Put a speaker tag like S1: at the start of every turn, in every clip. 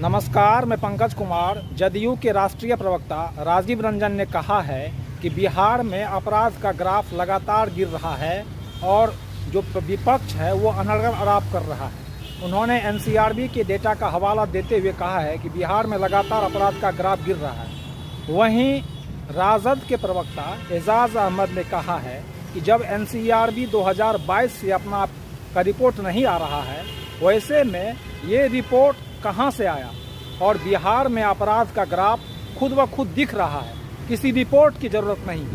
S1: नमस्कार, मैं पंकज कुमार। जदयू के राष्ट्रीय प्रवक्ता राजीव रंजन ने कहा है कि बिहार में अपराध का ग्राफ लगातार गिर रहा है और जो विपक्ष है वो अनर्गल आरोप कर रहा है। उन्होंने एनसीआरबी के डेटा का हवाला देते हुए कहा है कि बिहार में लगातार अपराध का ग्राफ गिर रहा है। वहीं राजद के प्रवक्ता एजाज अहमद ने कहा है कि जब एनसीआरबी 2022 से अपना का रिपोर्ट नहीं आ रहा है, वैसे में ये रिपोर्ट कहां से आया और बिहार में अपराध का ग्राफ खुद ब खुद दिख रहा है, किसी रिपोर्ट की जरूरत नहीं।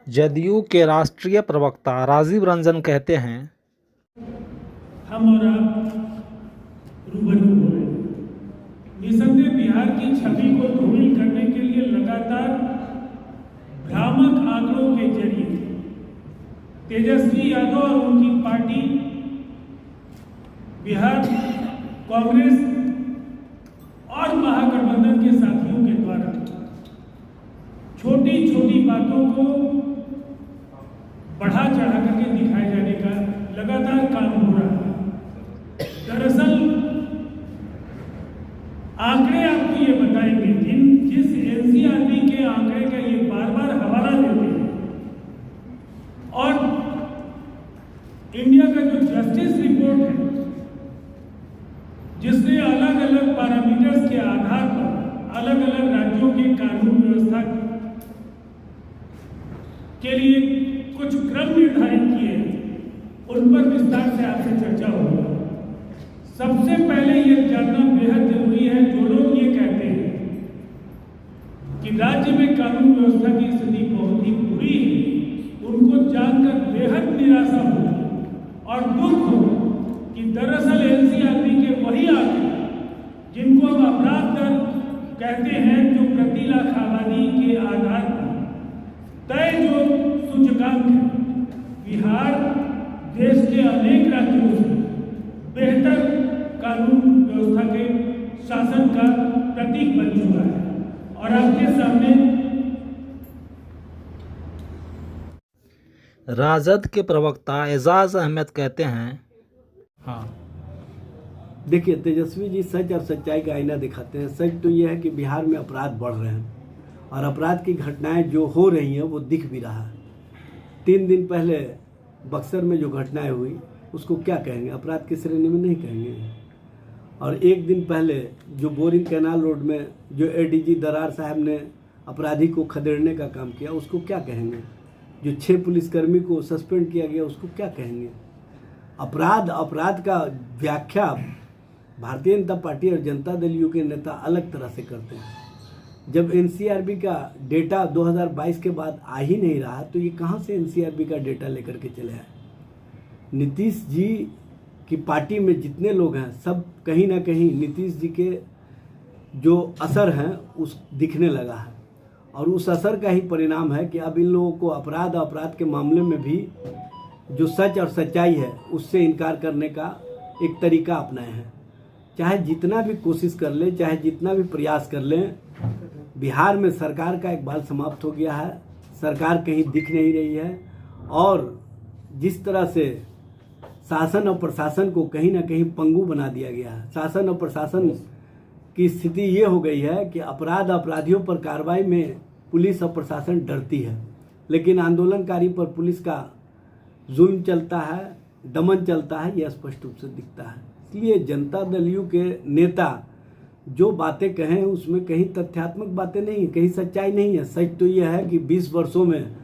S1: जदयू के राष्ट्रीय प्रवक्ता राजीव रंजन कहते हैं,
S2: हम और आप रूबरू हो रहे हैं। निसंदेह बिहार की छवि को धूमिल करने के लिए लगातार भ्रामक आंकड़ों के जरिए तेजस्वी यादव और उनकी पार्टी बिहार कांग्रेस और महागठबंधन के साथियों के द्वारा छोटी छोटी बातों को बढ़ा चढ़ा करके दिखाए जाने का लगातार काम हो रहा है। दरअसल आंकड़े आपको ये बताएंगे, जिस एनसीआरबी के आंकड़े का ये बार बार हवाला देते हैं और इंडिया का जो जस्टिस रिपोर्ट है, जिसने अलग अलग पैरामीटर्स के आधार पर अलग अलग राज्यों के कानून व्यवस्था के लिए कुछ क्रम निर्धारित किए, उन पर विस्तार से आपसे चर्चा होगी। सबसे पहले यह जानना बेहद जरूरी है, जो लोग ये कहते हैं कि राज्य में कानून व्यवस्था की स्थिति बहुत ही बुरी है, उनको जानकर बेहद निराशा होगी और दुख होगा कि दरअसल एनसीआरबी के वही आंकड़े जिनको हम अपराध दर कहते हैं, जो प्रति लाख आबादी के आधार पर तय जो सूचकांक है, बिहार देश के अनेक राज्यों से बेहतर कानून व्यवस्था के शासन का प्रतीक बन चुका है। और आपके सामने
S1: राजद के प्रवक्ता एजाज अहमद कहते हैं,
S3: हाँ, देखिए, तेजस्वी जी सच और सच्चाई का आईना दिखाते हैं। सच तो यह है कि बिहार में अपराध बढ़ रहे हैं और अपराध की घटनाएं जो हो रही हैं वो दिख भी रहा है। 3 दिन पहले बक्सर में जो घटनाएं हुई उसको क्या कहेंगे? अपराध की श्रेणी में नहीं कहेंगे। और 1 दिन पहले जो बोरिंग कैनाल रोड में जो एडीजी दरार साहब ने अपराधी को खदेड़ने का काम किया, उसको क्या कहेंगे? जो 6 पुलिसकर्मी को सस्पेंड किया गया, उसको क्या कहेंगे? अपराध का व्याख्या भारतीय जनता पार्टी और जनता दल यू के नेता अलग तरह से करते हैं। जब एनसीआरबी का डेटा 2022 के बाद आ ही नहीं रहा, तो ये कहाँ से एनसीआरबी का डेटा लेकर के चले आए? नीतीश जी की पार्टी में जितने लोग हैं, सब कहीं ना कहीं नीतीश जी के जो असर हैं उस दिखने लगा है और उस असर का ही परिणाम है कि अब इन लोगों को अपराध के मामले में भी जो सच और सच्चाई है उससे इनकार करने का एक तरीका अपनाए हैं। चाहे जितना भी कोशिश कर ले, चाहे जितना भी प्रयास कर लें, बिहार में सरकार का इकबाल समाप्त हो गया है। सरकार कहीं दिख नहीं रही है और जिस तरह से शासन और प्रशासन को कहीं ना कहीं पंगु बना दिया गया है। शासन और प्रशासन की स्थिति ये हो गई है कि अपराधियों पर कार्रवाई में पुलिस और प्रशासन डरती है, लेकिन आंदोलनकारी पर पुलिस का जुल्म चलता है, दमन चलता है, यह स्पष्ट रूप से दिखता है। इसलिए जनता दल यू के नेता जो बातें कहें उसमें कहीं तथ्यात्मक बातें नहीं है, कहीं सच्चाई नहीं है। सच तो यह है कि 20 वर्षों में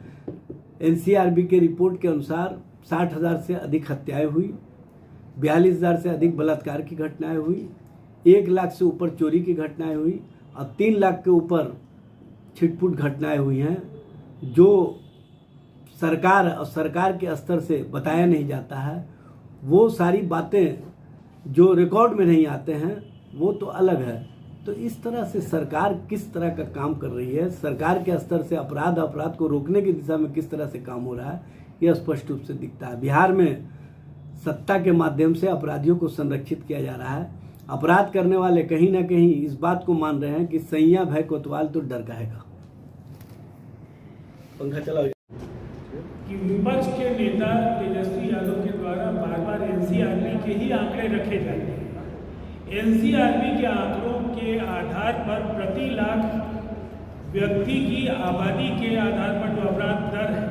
S3: एनसीआरबी के रिपोर्ट के अनुसार 60,000 से अधिक हत्याएं हुई, 42,000 से अधिक बलात्कार की घटनाएं हुई, 1 लाख से ऊपर चोरी की घटनाएं हुई और 3 लाख के ऊपर छिटपुट घटनाएं हुई हैं, जो सरकार के स्तर से बताया नहीं जाता है। वो सारी बातें जो रिकॉर्ड में नहीं आते हैं वो तो अलग है। तो इस तरह से सरकार किस तरह का काम कर रही है, सरकार के स्तर से अपराध को रोकने की दिशा में किस तरह से काम हो रहा है, यह स्पष्ट रूप से दिखता है। बिहार में सत्ता के माध्यम से अपराधियों को संरक्षित किया जा रहा है। अपराध करने वाले कहीं ना कहीं इस बात को मान रहे हैं कि सैया भय कोतवाल तो डर काहेगा। पंखा चलाओ।
S2: कि विपक्ष के नेता तेजस्वी यादव के द्वारा बार बार एनसीआरबी के ही आंकड़े रखे जाते हैं। एनसीआरबी के आंकड़ों के आधार पर प्रति लाख व्यक्ति की आबादी के आधार पर जो अपराध दर है,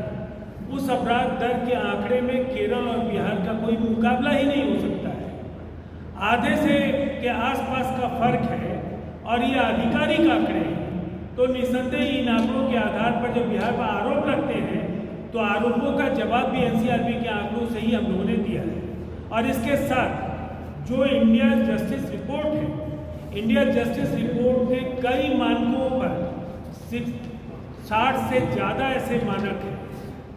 S2: उस अपराध दर के आंकड़े में केरल और बिहार का कोई मुकाबला ही नहीं हो सकता है। आधे से के आसपास का फर्क है और ये आधिकारिक आंकड़े हैं। तो निसंदेह इन आंकड़ों के आधार पर जब बिहार पर आरोप लगते हैं तो आरोपों का जवाब भी एनसीआरबी के आंकड़ों से ही हम लोगों ने दिया है। और इसके साथ जो इंडिया जस्टिस रिपोर्ट है, इंडिया जस्टिस रिपोर्ट ने कई मानकों पर 60 से ज़्यादा ऐसे मानक हैं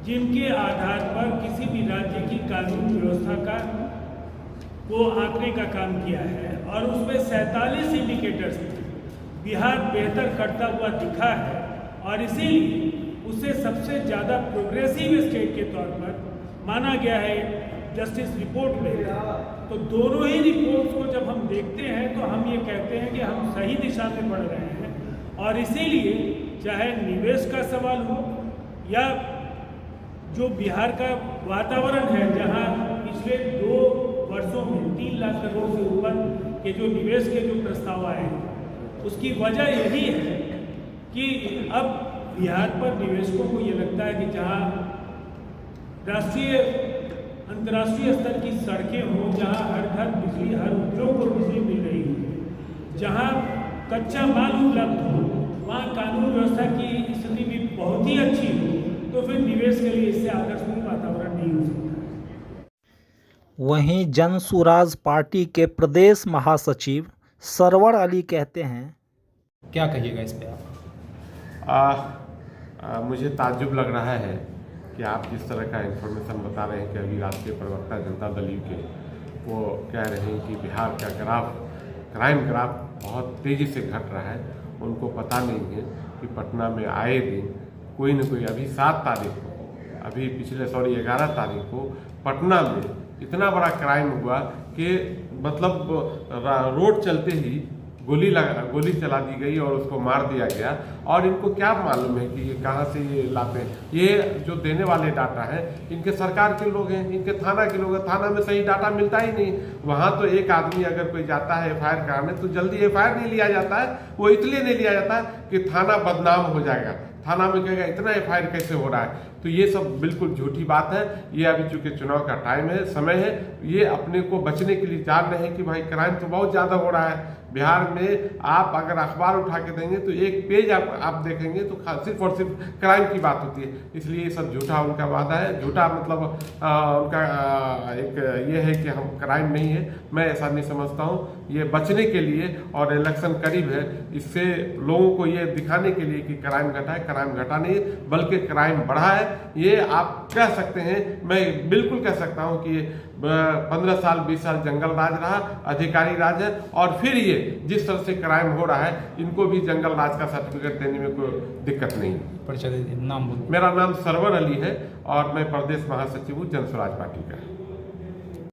S2: जिनके आधार पर किसी भी राज्य की कानून व्यवस्था का वो आंकड़े का काम किया है और उसमें 47 इंडिकेटर्स में बिहार बेहतर करता हुआ दिखा है और इसीलिए उसे सबसे ज़्यादा प्रोग्रेसिव स्टेट के तौर पर माना गया है जस्टिस रिपोर्ट में। तो दोनों ही रिपोर्ट्स को जब हम देखते हैं तो हम ये कहते हैं कि हम सही दिशा में बढ़ रहे हैं और इसीलिए चाहे निवेश का सवाल हो या जो बिहार का वातावरण है, जहां पिछले 2 वर्षों में 3 लाख करोड़ से ऊपर के जो निवेश के जो प्रस्ताव आए हैं, उसकी वजह यही है कि अब बिहार पर निवेशकों को ये लगता है कि जहां राष्ट्रीय अंतर्राष्ट्रीय स्तर की सड़कें हों, जहां हर घर बिजली, हर उद्योग को बिजली मिल रही हो, जहां कच्चा माल उपलब्ध हो, वहाँ कानून व्यवस्था की स्थिति भी बहुत ही अच्छी हो, तो फिर निवेश के लिए इससे आकर्षक वातावरण नहीं हो सकता।
S1: वहीं जन सुराज पार्टी के प्रदेश महासचिव सरवर अली कहते हैं, क्या कहिएगा इस पे आप?
S4: मुझे ताज्जुब लग रहा है कि आप जिस तरह का इन्फॉर्मेशन बता रहे हैं कि अभी राष्ट्रीय प्रवक्ता जनता दल यू के वो कह रहे हैं कि बिहार का क्राइम ग्राफ बहुत तेज़ी से घट रहा है। उनको पता नहीं है कि पटना में आए दिन कोई न कोई, अभी 7 तारीख को, अभी पिछले 11 तारीख को पटना में इतना बड़ा क्राइम हुआ कि मतलब रोड चलते ही गोली चला दी गई और उसको मार दिया गया। और इनको क्या मालूम है कि ये कहाँ से ये लाते हैं? ये जो देने वाले डाटा हैं इनके सरकार के लोग हैं, इनके थाना के लोग हैं। थाना में सही डाटा मिलता ही नहीं। वहाँ तो एक आदमी अगर कोई जाता है FIR कराने तो जल्दी FIR नहीं लिया जाता है। वो इसलिए नहीं लिया जाता है कि थाना बदनाम हो जाएगा, थाना में कहेगा इतना FIR कैसे हो रहा है। तो ये सब बिल्कुल झूठी बात है। ये अभी चूंकि चुनाव का टाइम है, समय है, ये अपने को बचने के लिए जान रहे हैं कि भाई क्राइम तो बहुत ज़्यादा हो रहा है बिहार में। आप अगर अखबार उठा के देंगे तो एक पेज आप देखेंगे तो सिर्फ और सिर्फ क्राइम की बात होती है। इसलिए ये सब झूठा उनका वादा है। झूठा मतलब उनका एक ये है कि हम क्राइम नहीं है। मैं ऐसा नहीं समझता हूँ। ये बचने के लिए और इलेक्शन करीब है, इससे लोगों को ये दिखाने के लिए कि क्राइम घटा है, क्राइम घटा नहीं बल्कि क्राइम बढ़ा है। ये आप कह सकते हैं, मैं बिल्कुल कह सकता हूँ कि 15 साल 20 साल जंगल राज रहा, अधिकारी राज है। और फिर ये जिस तरह से क्राइम हो रहा है, इनको भी जंगल राज का सर्टिफिकेट देने में कोई दिक्कत नहीं।
S1: परिचय नाम?
S4: मेरा नाम सरवर अली है और मैं प्रदेश महासचिव हूँ जन स्वराज पार्टी का।